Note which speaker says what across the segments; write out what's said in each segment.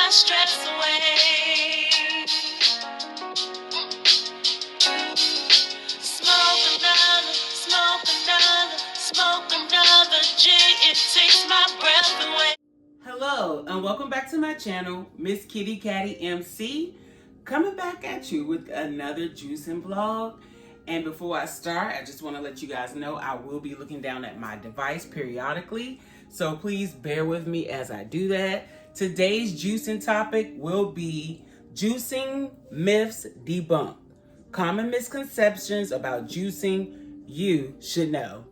Speaker 1: my stress away. Smoke another G, it takes my breath away.
Speaker 2: Hello, and welcome back to my channel, Miss Kitty Catty MC, coming back at you with another juicing vlog. And before I start, I just want to let you guys know I will be looking down at my device periodically, so please bear with me as I do that. Today's juicing topic will be juicing myths debunked. Common misconceptions about juicing you should know.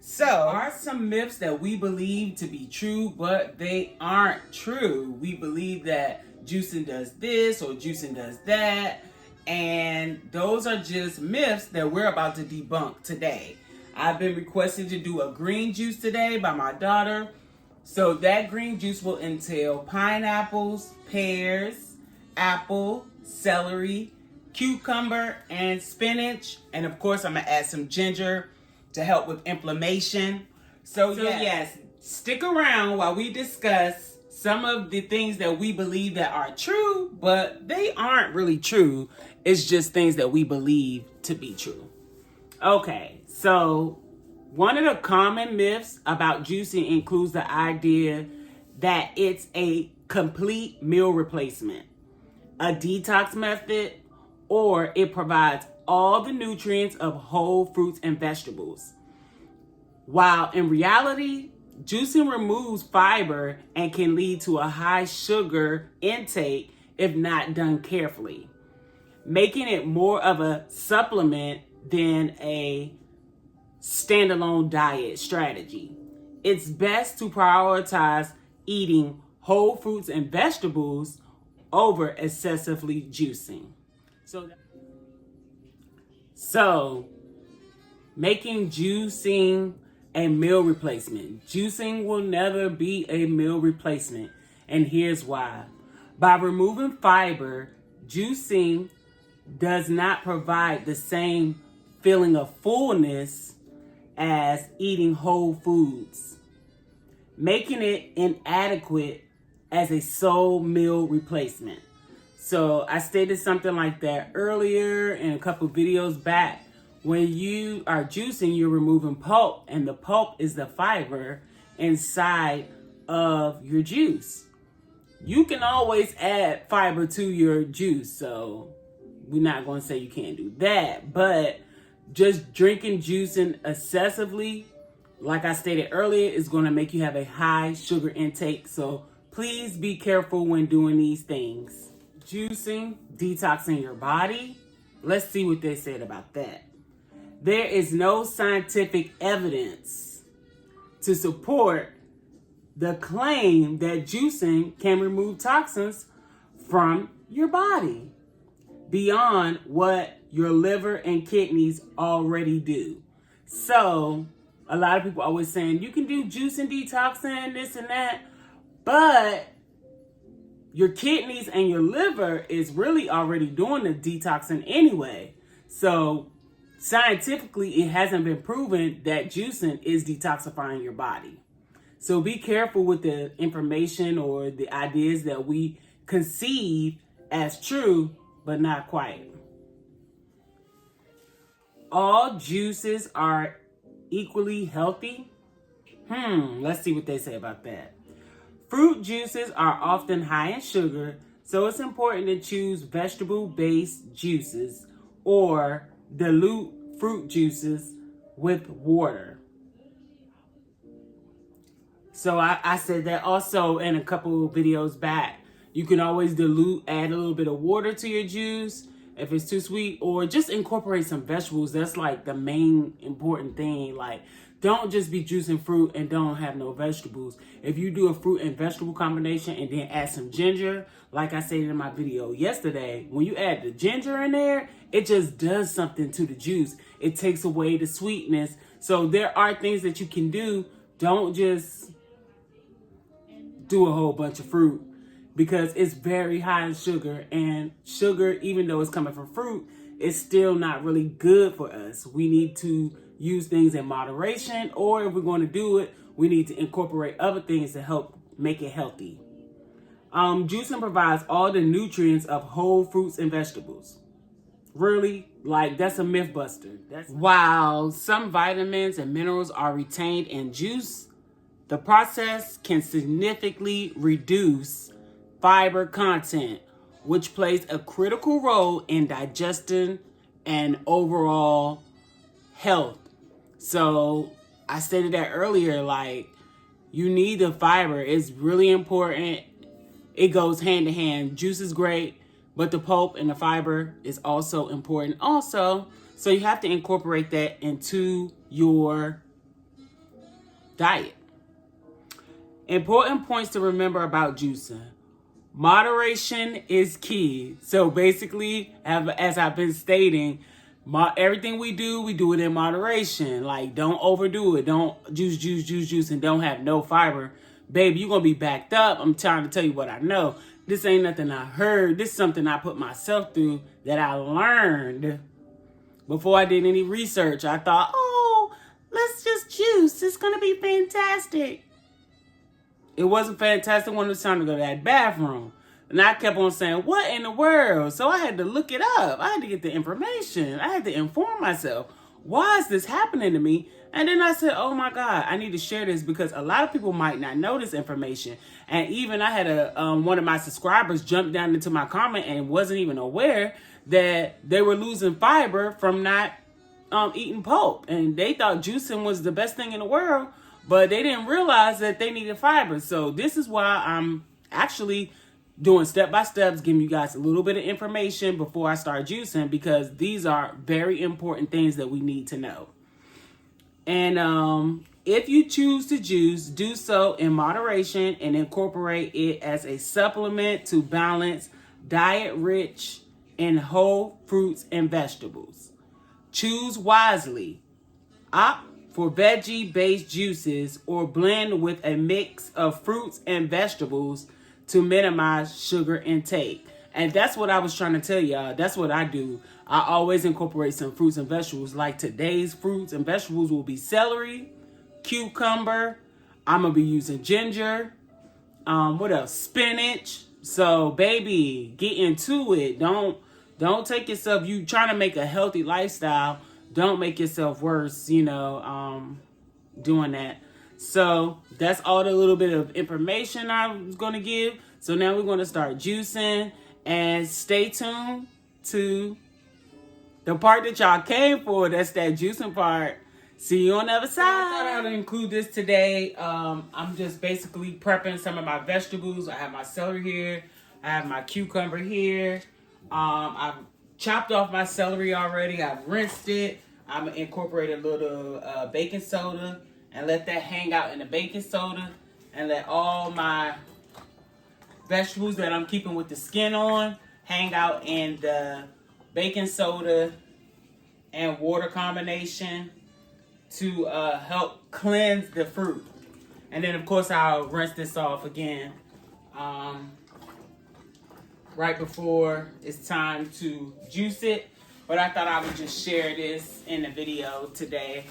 Speaker 2: So, are some myths that we believe to be true, but they aren't true. We believe that juicing does this or juicing does that, and those are just myths that we're about to debunk today. I've been requested to do a green juice today by my daughter. So that green juice will entail pineapples, pears, apple, celery, cucumber, and spinach. And of course, I'm gonna add some ginger to help with inflammation. So yes, stick around while we discuss some of the things that we believe that are true, but they aren't really true. It's just things that we believe to be true. Okay, so one of the common myths about juicing includes the idea that it's a complete meal replacement, a detox method, or it provides all the nutrients of whole fruits and vegetables. While in reality, juicing removes fiber and can lead to a high sugar intake if not done carefully, making it more of a supplement than a standalone diet strategy. It's best to prioritize eating whole fruits and vegetables over excessively juicing. So, making juicing a meal replacement. Juicing will never be a meal replacement, and here's why. By removing fiber, juicing does not provide the same feeling of fullness as eating whole foods, making it inadequate as a sole meal replacement. So I stated something like that earlier in a couple videos back. When you are juicing, you're removing pulp, and the pulp is the fiber inside of your juice. You can always add fiber to your juice, so we're not going to say you can't do that. But just drinking juicing excessively, like I stated earlier, is going to make you have a high sugar intake. So please be careful when doing these things. Juicing, detoxing your body. Let's see what they said about that. There is no scientific evidence to support the claim that juicing can remove toxins from your body beyond what your liver and kidneys already do. So, a lot of people are always saying, you can do juicing, detoxing, this and that, but your kidneys and your liver is really already doing the detoxing anyway. So scientifically, it hasn't been proven that juicing is detoxifying your body. So be careful with the information or the ideas that we conceive as true, but not quite. All juices are equally healthy. Let's see what they say about that. Fruit juices are often high in sugar, so it's important to choose vegetable-based juices or dilute fruit juices with water. So I said that also in a couple of videos back. You can always dilute, add a little bit of water to your juice if it's too sweet, or just incorporate some vegetables. That's like the main important thing. Like, don't just be juicing fruit and don't have no vegetables. If you do a fruit and vegetable combination and then add some ginger, like I said in my video yesterday, when you add the ginger in there, it just does something to the juice. It takes away the sweetness. So there are things that you can do. Don't just do a whole bunch of fruit, because it's very high in sugar, and sugar, even though it's coming from fruit, is still not really good for us. We need to use things in moderation, or if we're going to do it, we need to incorporate other things to help make it healthy. Juicing provides all the nutrients of whole fruits and vegetables. Really? Like, that's a myth buster. While some vitamins and minerals are retained in juice, the process can significantly reduce fiber content, which plays a critical role in digestion and overall health. So I stated that earlier, like, you need the fiber. It's really important. It goes hand in hand. Juice is great, but the pulp and the fiber is also important also. So you have to incorporate that into your diet. Important points to remember about juicing. Moderation is key. So basically, as I've been stating, everything we do it in moderation. Like, don't overdo it. Don't juice, and don't have no fiber. Baby, you're going to be backed up. I'm trying to tell you what I know. This ain't nothing I heard. This is something I put myself through that I learned before I did any research. I thought, oh, let's just juice. It's going to be fantastic. It wasn't fantastic when it was time to go to that bathroom. And I kept on saying, what in the world? So I had to look it up. I had to get the information. I had to inform myself. Why is this happening to me? And then I said, oh my God, I need to share this because a lot of people might not know this information. And even I had one of my subscribers jump down into my comment and wasn't even aware that they were losing fiber from not eating pulp. And they thought juicing was the best thing in the world, but they didn't realize that they needed fiber. So this is why I'm actually doing step-by-steps, giving you guys a little bit of information before I start juicing, because these are very important things that we need to know. And if you choose to juice, do so in moderation and incorporate it as a supplement to balance diet rich in whole fruits and vegetables. Choose wisely. Opt for veggie-based juices or blend with a mix of fruits and vegetables to minimize sugar intake. And that's what I was trying to tell y'all. That's what I do. I always incorporate some fruits and vegetables. Like today's fruits and vegetables will be celery, cucumber. I'm going to be using ginger. What else? Spinach. So, baby, get into it. Don't take yourself, you trying to make a healthy lifestyle. Don't make yourself worse, doing that. So that's all the little bit of information I was going to give. So now we're going to start juicing, and stay tuned to the part that y'all came for. That's that juicing part. See you on the other side. I thought I'd include this today. I'm just basically prepping some of my vegetables. I have my celery here. I have my cucumber here. I've chopped off my celery already. I've rinsed it. I'm going to incorporate a little baking soda and let that hang out in the baking soda, and let all my vegetables that I'm keeping with the skin on hang out in the baking soda and water combination to help cleanse the fruit. And then, of course, I'll rinse this off again right before it's time to juice it. But I thought I would just share this in the video today.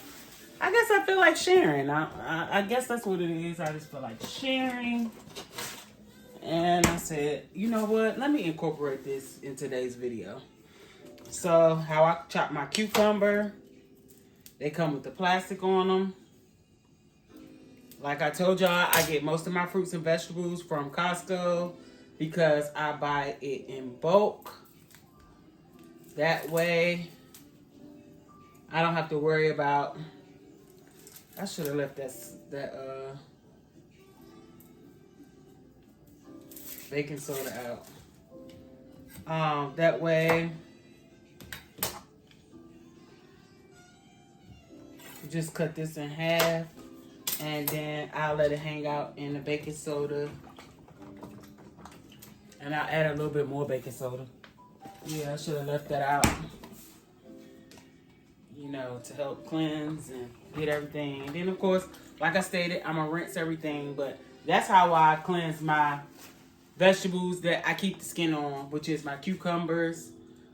Speaker 2: I guess I feel like sharing. I guess that's what it is. I just feel like sharing. And I said, you know what? Let me incorporate this in today's video. So, how I chop my cucumber. They come with the plastic on them. Like I told y'all, I get most of my fruits and vegetables from Costco because I buy it in bulk. That way, I don't have to worry about... I should have left that baking soda out. That way, just cut this in half, and then I'll let it hang out in the baking soda, and I'll add a little bit more baking soda. Yeah, I should have left that out, to help cleanse and get everything. And then, of course, like I stated, I'm gonna rinse everything, but that's how I cleanse my vegetables that I keep the skin on, which is my cucumbers.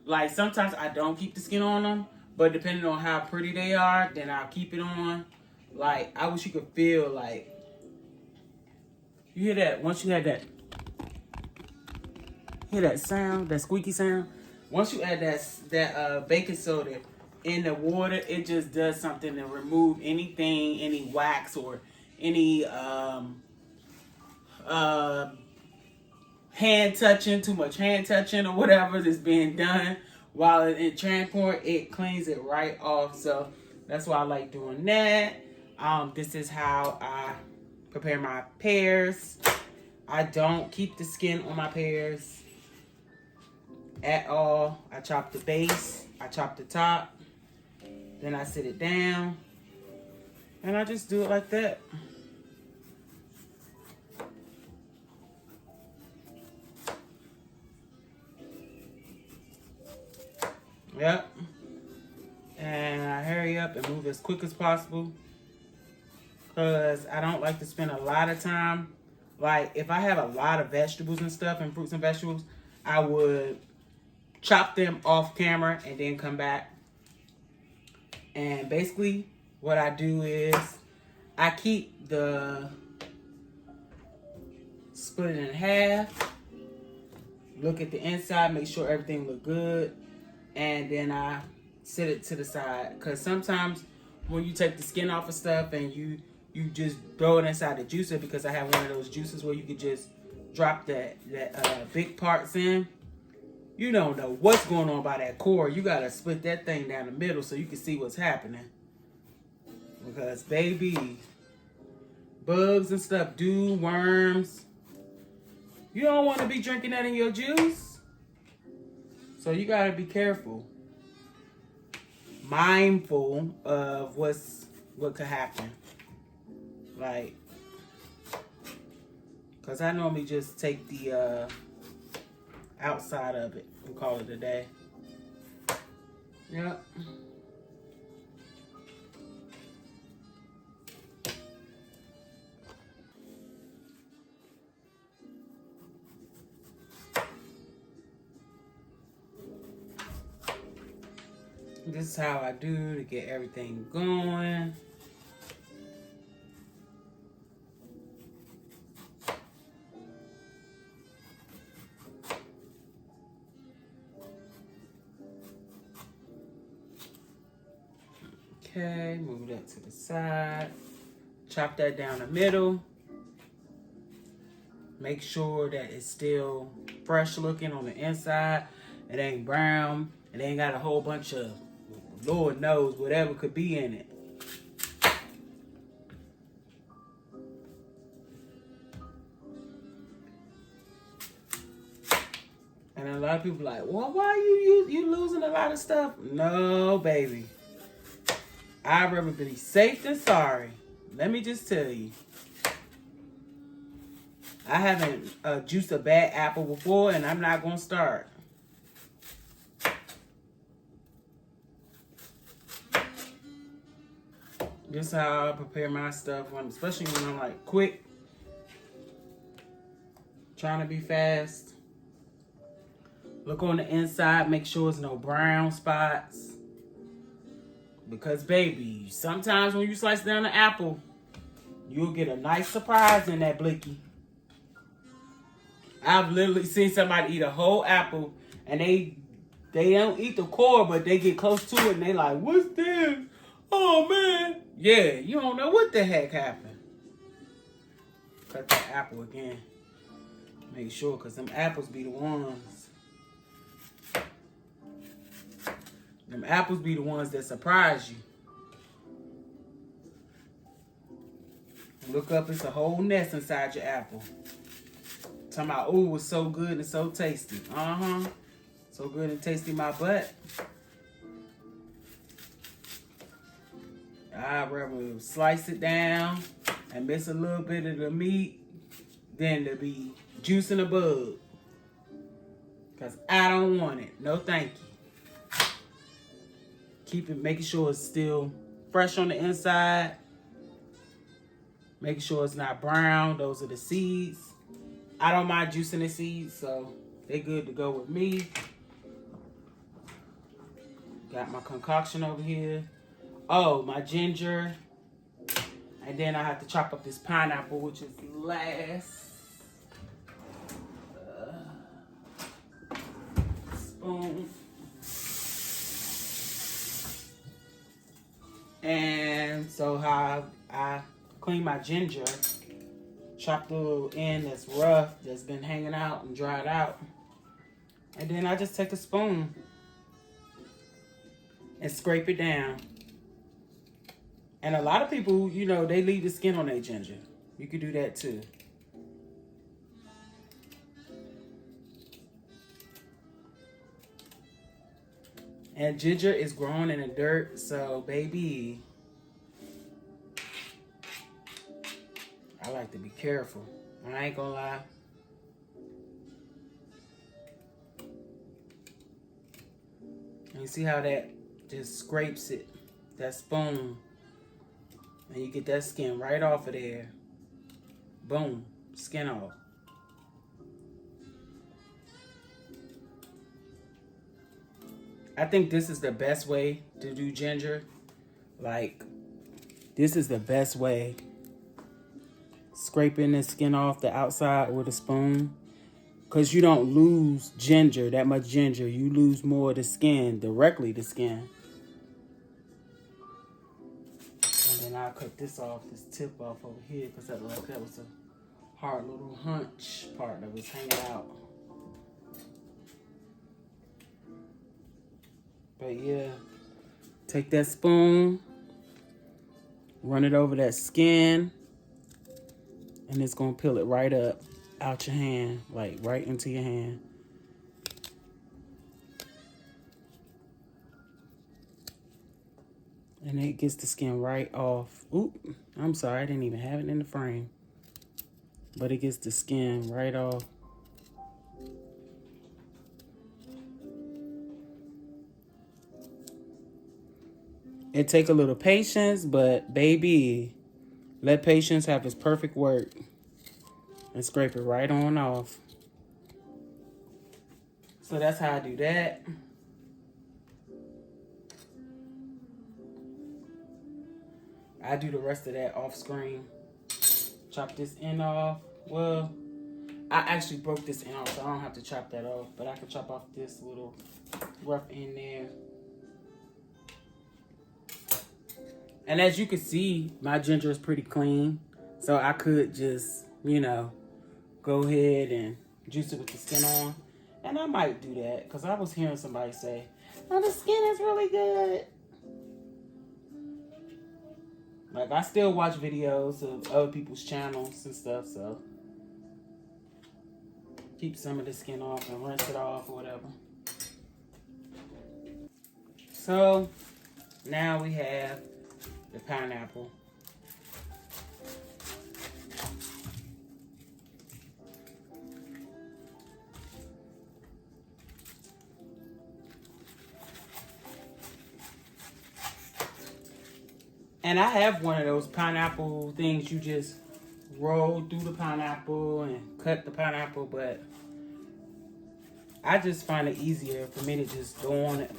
Speaker 2: Like, sometimes I don't keep the skin on them, but depending on how pretty they are, then I'll keep it on. Like, I wish you could feel, like, you hear that? Once you had that Hear that sound, that squeaky sound? Once you add that baking soda in the water, it just does something to remove anything, any wax or any hand touching, too much hand touching or whatever is being done while in transport. It cleans it right off. So that's why I like doing that. This is how I prepare my pears. I don't keep the skin on my pears at all. I chop the base, I chop the top, then I sit it down, and I just do it like that. Yep. And I hurry up and move as quick as possible because I don't like to spend a lot of time. Like, if I have a lot of vegetables and stuff and fruits and vegetables, I would chop them off camera and then come back. And basically what I do is I keep the split it in half, look at the inside, make sure everything look good, and then I set it to the side. Because sometimes when you take the skin off of stuff and you just throw it inside the juicer, because I have one of those juicers where you could just drop that big parts in. You don't know what's going on by that core. You gotta split that thing down the middle so you can see what's happening. Because baby, bugs and stuff, worms. You don't want to be drinking that in your juice. So you gotta be careful, mindful of what could happen. Like, because I normally just take the outside of it and call it a day. Yep. This is how I do to get everything going. Okay, move that to the side. Chop that down the middle. Make sure that it's still fresh looking on the inside. It ain't brown. It ain't got a whole bunch of, Lord knows, whatever could be in it. And a lot of people like, well, why are you losing a lot of stuff? No, baby. I'd rather be safe than sorry. Let me just tell you. I haven't juiced a bad apple before, and I'm not going to start. This is how I prepare my stuff, especially when I'm like quick, trying to be fast. Look on the inside, make sure there's no brown spots. Because baby, sometimes when you slice down the apple, you'll get a nice surprise in that blicky. I've literally seen somebody eat a whole apple and they don't eat the core, but they get close to it and they like, what's this? Oh man. Yeah, you don't know what the heck happened. Cut that apple again. Make sure, because them apples be the ones. Them apples be the ones that surprise you. Look up, it's a whole nest inside your apple. Talking about, oh, it was so good and so tasty. So good and tasty my butt. I'd rather slice it down and miss a little bit of the meat than to be juicing a bug. Because I don't want it. No thank you. Keep it, making sure it's still fresh on the inside. Making sure it's not brown. Those are the seeds. I don't mind juicing the seeds, so they're good to go with me. Got my concoction over here. Oh, my ginger. And then I have to chop up this pineapple, which is last. spoon. And so how I clean my ginger, chop the little end that's rough, that's been hanging out and dried out. And then I just take a spoon and scrape it down. And a lot of people, you know, they leave the skin on their ginger. You could do that too. And ginger is grown in the dirt, so baby, I like to be careful. I ain't gonna lie. And you see how that just scrapes it, that spoon. And you get that skin right off of there. Boom, skin off. I think this is the best way to do ginger. Like, this is the best way. Scraping the skin off the outside with a spoon. Because you don't lose ginger, that much ginger. You lose more of the skin, directly the skin. And then I'll cut this off, this tip off over here. Because that was a hard little hunch part that was hanging out. But yeah, take that spoon, run it over that skin, and it's gonna peel it right up out your hand, like right into your hand. And it gets the skin right off. Oop, I'm sorry, I didn't even have it in the frame. But it gets the skin right off. It take a little patience, but baby, let patience have its perfect work. And scrape it right on off. So that's how I do that. I do the rest of that off screen. Chop this end off. Well, I actually broke this end off, so I don't have to chop that off. But I can chop off this little rough end there. And as you can see, my ginger is pretty clean. So I could just, you know, go ahead and juice it with the skin on. And I might do that because I was hearing somebody say, oh, the skin is really good. Like, I still watch videos of other people's channels and stuff, so keep some of the skin off and rinse it off or whatever. So now we have the pineapple. And I have one of those pineapple things you just roll through the pineapple and cut the pineapple, but I just find it easier for me to just go on it.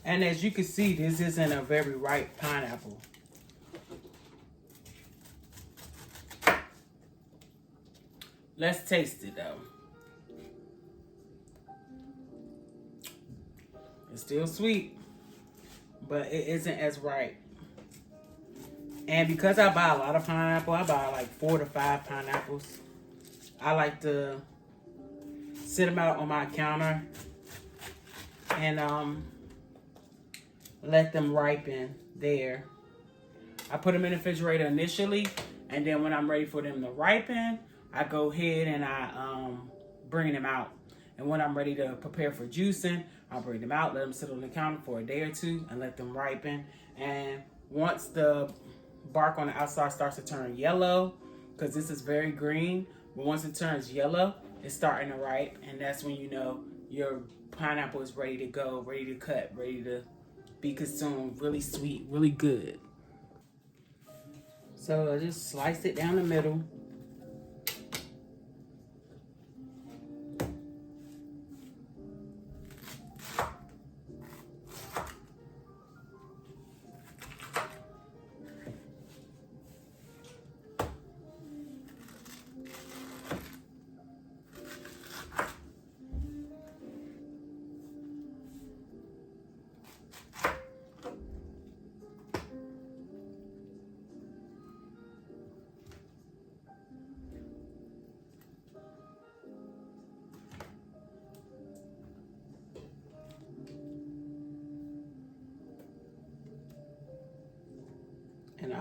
Speaker 2: And as you can see, this isn't a very ripe pineapple. Let's taste it though. It's still sweet, but it isn't as ripe. And because I buy a lot of pineapple, I buy like 4 to 5 pineapples. I like to sit them out on my counter and let them ripen there. I put them in the refrigerator initially, and then when I'm ready for them to ripen, I go ahead and I bring them out. And when I'm ready to prepare for juicing, I'll bring them out, let them sit on the counter for a day or two and let them ripen. And once the bark on the outside starts to turn yellow, because this is very green, but once it turns yellow, it's starting to ripe, and that's when you know your pineapple is ready to go, ready to cut, ready to be consumed. Really sweet, really good. So I just slice it down the middle.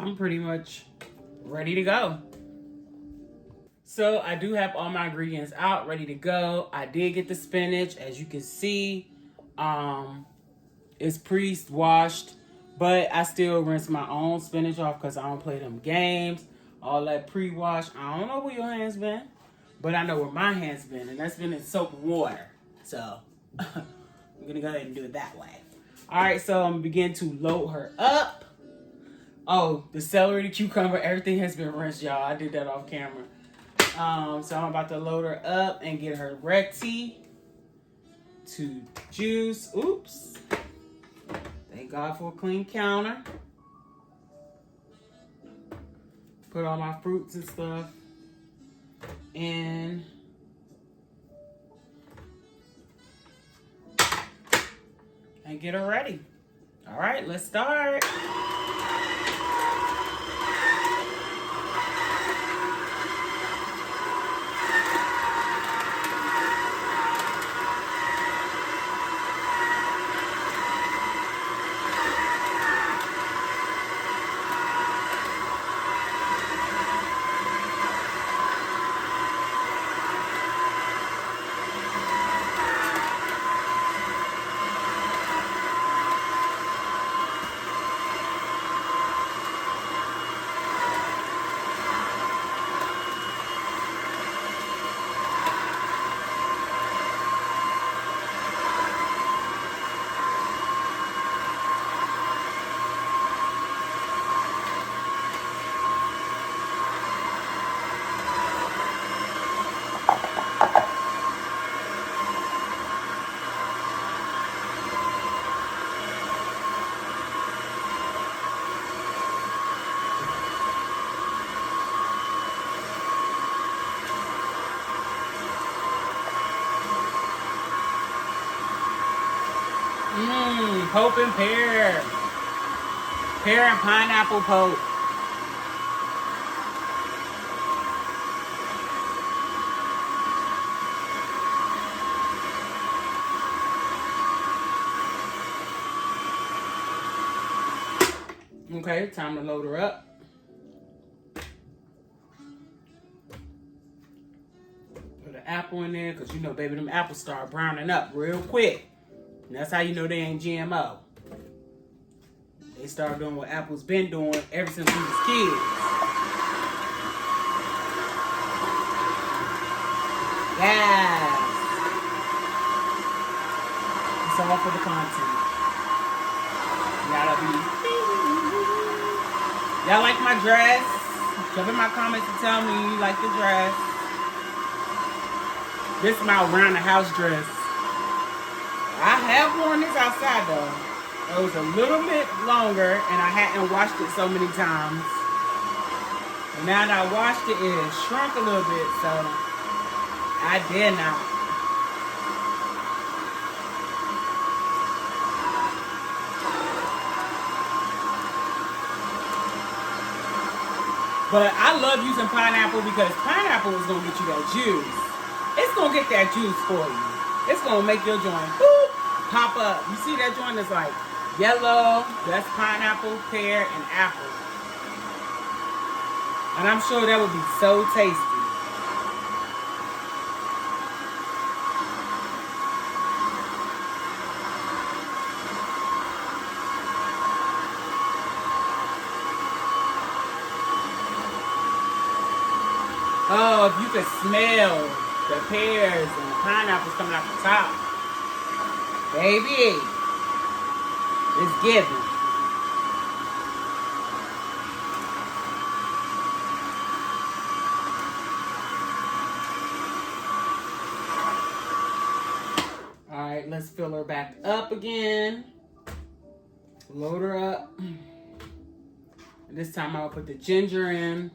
Speaker 2: I'm pretty much ready to go. So I do have all my ingredients out, ready to go. I did get the spinach, as you can see. It's pre-washed, but I still rinse my own spinach off because I don't play them games. All that pre-wash. I don't know where your hands been, but I know where my hands been, and that's been in soap and water. So I'm gonna go ahead and do it that way. All right, so I'm gonna begin to load her up. Oh, the celery, the cucumber, everything has been rinsed, y'all. I did that off camera. So I'm about to load her up and get her ready to juice. Oops. Thank God for a clean counter. Put all my fruits and stuff in. And get her ready. All right, let's start. Pope and pear. Pear and pineapple pope. Okay, time to load her up. Put an apple in there, because you know, baby, them apples start browning up real quick. And that's how you know they ain't GMO. They start doing what Apple's been doing ever since we was kids. Yes. It's all for the content. Y'all like my dress? Jump in my comments and tell me you like the dress. This is my around the house dress. I have worn this outside though. It was a little bit longer and I hadn't washed it so many times. And now that I washed it, it has shrunk a little bit, so I dare not. But I love using pineapple because pineapple is going to get you that juice. It's going to get that juice for you. It's going to make your joint boop, pop up. You see that joint is like yellow. That's pineapple, pear, and apple. And I'm sure that would be so tasty. Oh, if you could smell the pears and the pineapples coming out the top. Baby, it's giving. All right, let's fill her back up again. Load her up. And this time I'll put the ginger in.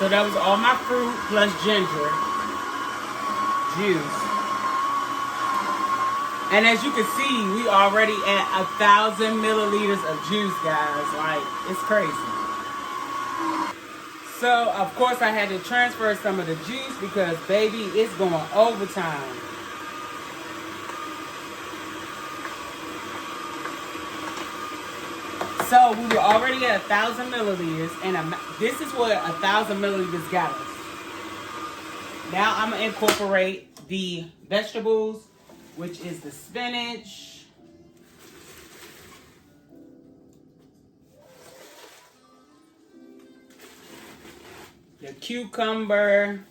Speaker 2: So that was all my fruit plus ginger juice. And as you can see, we already at 1,000 milliliters of juice, guys. Like, it's crazy. So, of course, I had to transfer some of the juice because, baby, it's going overtime. So, we were already at 1,000 milliliters, and this is what 1,000 milliliters got us. Now, I'm going to incorporate the vegetables, which is the spinach, the cucumber,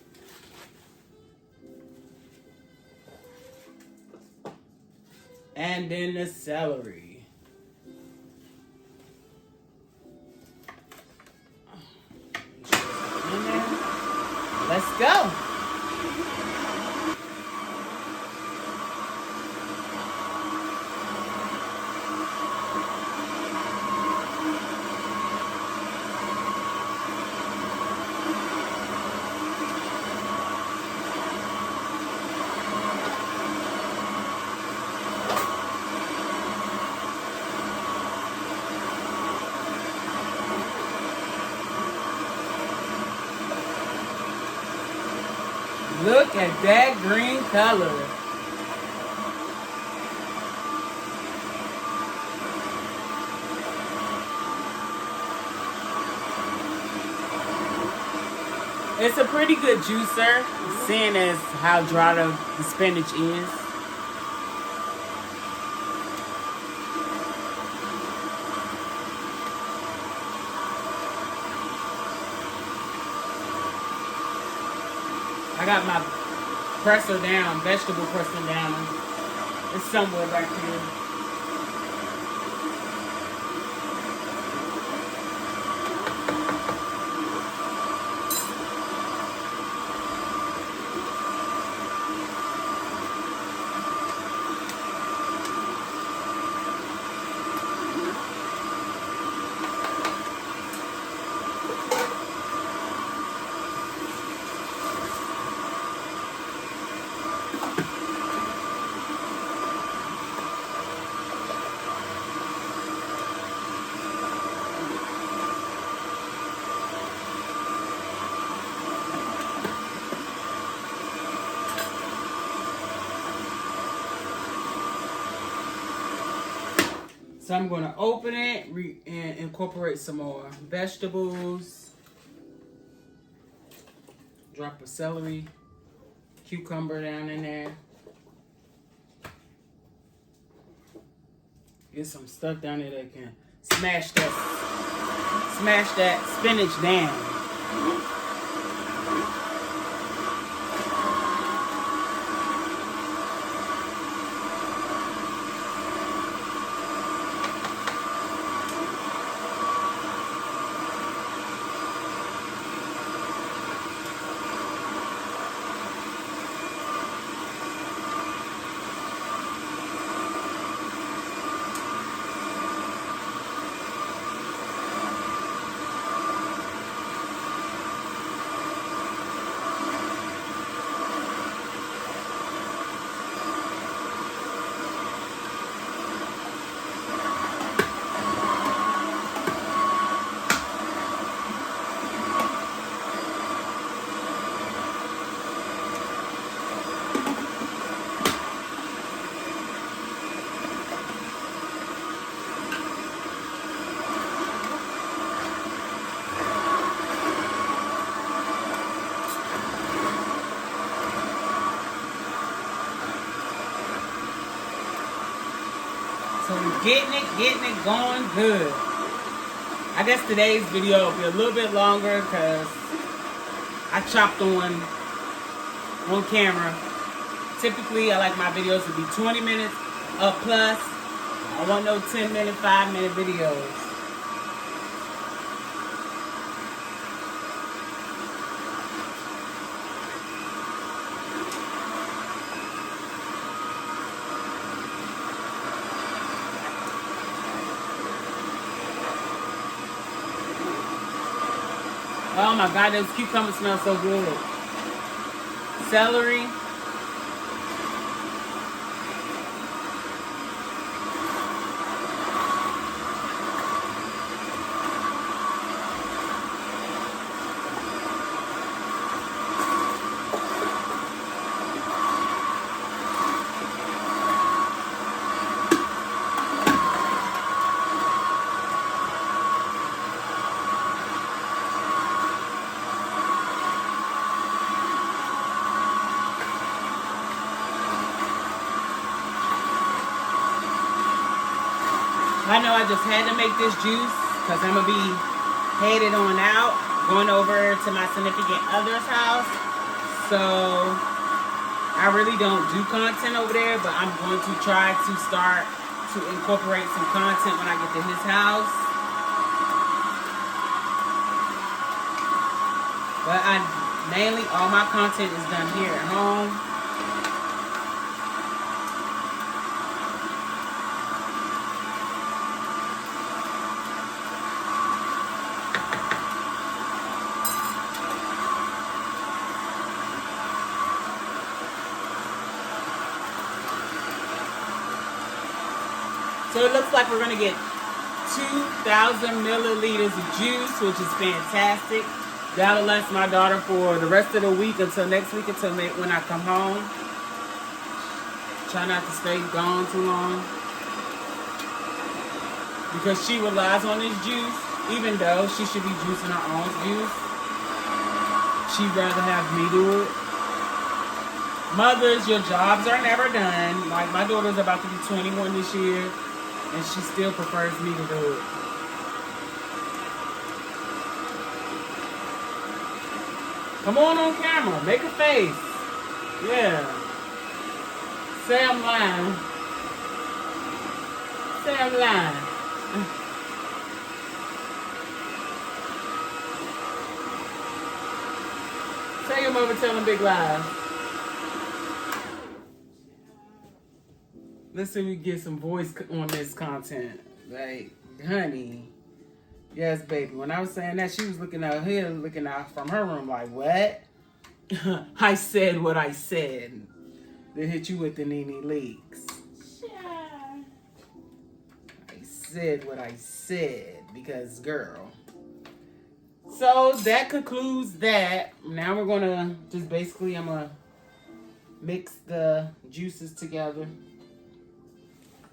Speaker 2: and then the celery. Let's go. Look at that green color. It's a pretty good juicer, seeing as how dry the spinach is. I got my presser down, vegetable presser down. It's somewhere back here. So I'm going to open it and incorporate some more vegetables. Drop a celery, cucumber down in there. Get some stuff down there that can smash that spinach down. So we're getting it going good. I guess today's video will be a little bit longer because I chopped on camera. Typically, I like my videos to be 20 minutes up plus. I want no 10-minute, 5-minute videos. Oh my God, those cucumbers smell so good. Celery. I know I just had to make this juice because I'm going to be headed on out, going over to my significant other's house. So I really don't do content over there, but I'm going to try to start to incorporate some content when I get to his house. But mainly all my content is done here at home. So it looks like we're going to get 2,000 milliliters of juice, which is fantastic. That'll last my daughter for the rest of the week until next week, until when I come home. Try not to stay gone too long, because she relies on this juice, even though she should be juicing her own juice. She'd rather have me do it. Mothers, your jobs are never done. Like, my daughter's about to be 21 this year, and she still prefers me to do it. Come on camera. Make a face. Yeah. Say I'm lying. Say I'm lying. Say your mother telling big lies. Let's see if we can get some voice on this content. Like, honey. Yes, baby. When I was saying that, she was looking out here, looking out from her room like, what? I said what I said. They hit you with the Nene Leaks. I said what I said because, girl. So that concludes that. Now we're going to just basically, I'm going to mix the juices together.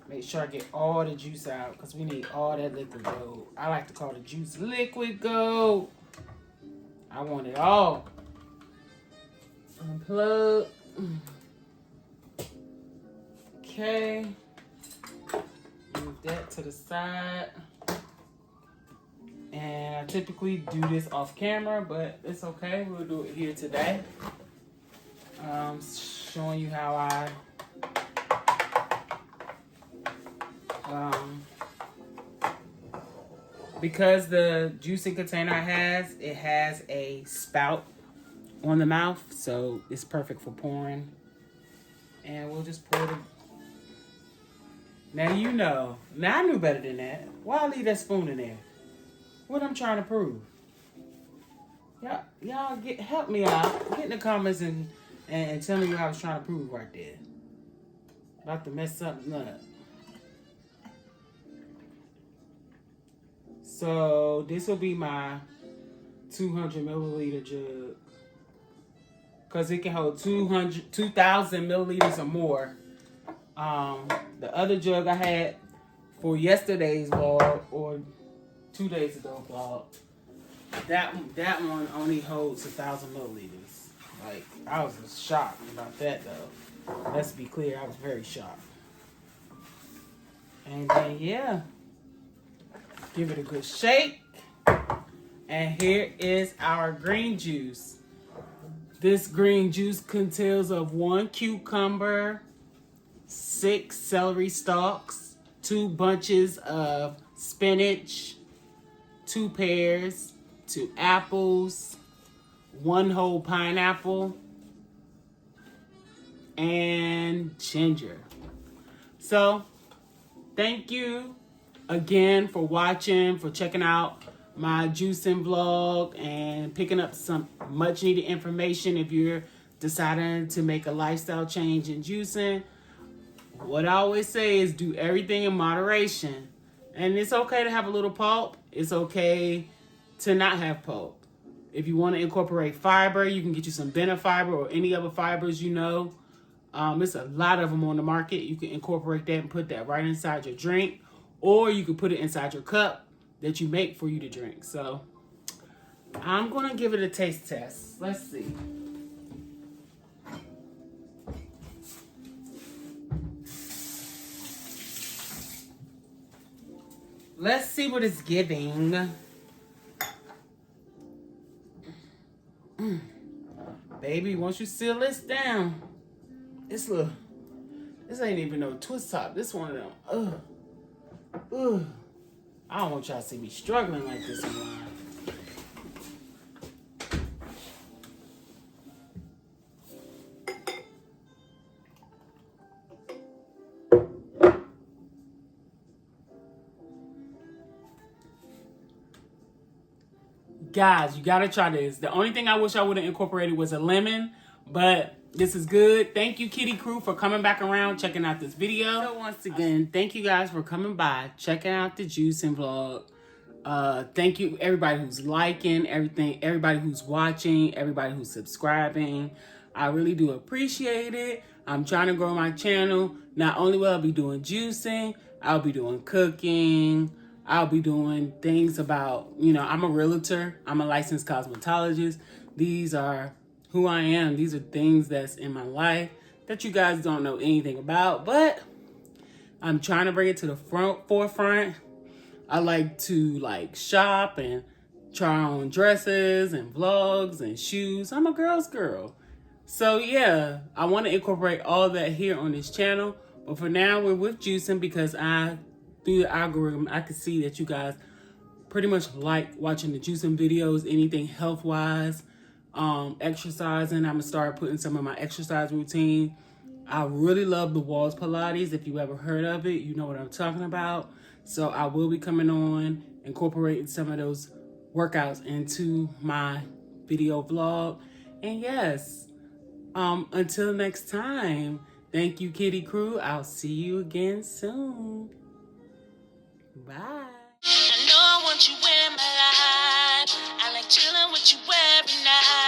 Speaker 2: Make sure I get all the juice out because we need all that liquid gold. I like to call the juice liquid gold. I want it all. Unplug. Okay. Move that to the side. And I typically do this off camera, but it's okay. We'll do it here today. Showing you how I because the juicing container it has a spout on the mouth, so it's perfect for pouring. And we'll just pour it. Now you know. Now I knew better than that. Why leave that spoon in there? What I'm trying to prove? Y'all help me out. Get in the comments and tell me what I was trying to prove right there. About to mess something up. So this will be my 200 milliliter jug, because it can hold 2,000 milliliters or more. The other jug I had for yesterday's vlog, or 2 days ago vlog, that one only holds 1,000 milliliters. Like, I was shocked about that though. Let's be clear, I was very shocked. And then yeah. Give it a good shake. And here is our green juice. This green juice contains of 1 cucumber, 6 celery stalks, 2 bunches of spinach, 2 pears, 2 apples, 1 whole pineapple, and ginger. So, thank you again for watching, for checking out my juicing vlog and picking up some much needed information if you're deciding to make a lifestyle change in juicing. What I always say is do everything in moderation. And it's okay to have a little pulp. It's okay to not have pulp. If you want to incorporate fiber, you can get you some Bena fiber or any other fibers you know. There's a lot of them on the market. You can incorporate that and put that right inside your drink. Or you can put it inside your cup that you make for you to drink. So I'm going to give it a taste test. Let's see. Let's see what it's giving. Baby, once you seal this down, this ain't even no twist top. This one of them. I don't want y'all to see me struggling like this in life. Guys, you gotta try this. The only thing I wish I would have incorporated was a lemon, but this is good. Thank you, Kitty Crew, for coming back around, checking out this video. So once again, thank you guys for coming by, checking out the juicing vlog. Thank you, everybody who's liking everything, everybody who's watching, everybody who's subscribing. I really do appreciate it. I'm trying to grow my channel. Not only will I be doing juicing, I'll be doing cooking. I'll be doing things about, I'm a realtor. I'm a licensed cosmetologist. These are who I am. These are things that's in my life that you guys don't know anything about, but I'm trying to bring it to the forefront. I like to shop and try on dresses and vlogs and shoes. I'm a girl's girl. So yeah, I want to incorporate all that here on this channel. But for now, we're with juicing because through the algorithm, I can see that you guys pretty much like watching the juicing videos, anything health-wise, exercising. I'm going to start putting some of my exercise routine. I really love the Walls Pilates. If you ever heard of it, you know what I'm talking about. So I will be coming on, incorporating some of those workouts into my video vlog. And yes, until next time, thank you, Kitty Crew. I'll see you again soon. Bye.
Speaker 1: I know I want you in my life. I like chilling with you every night.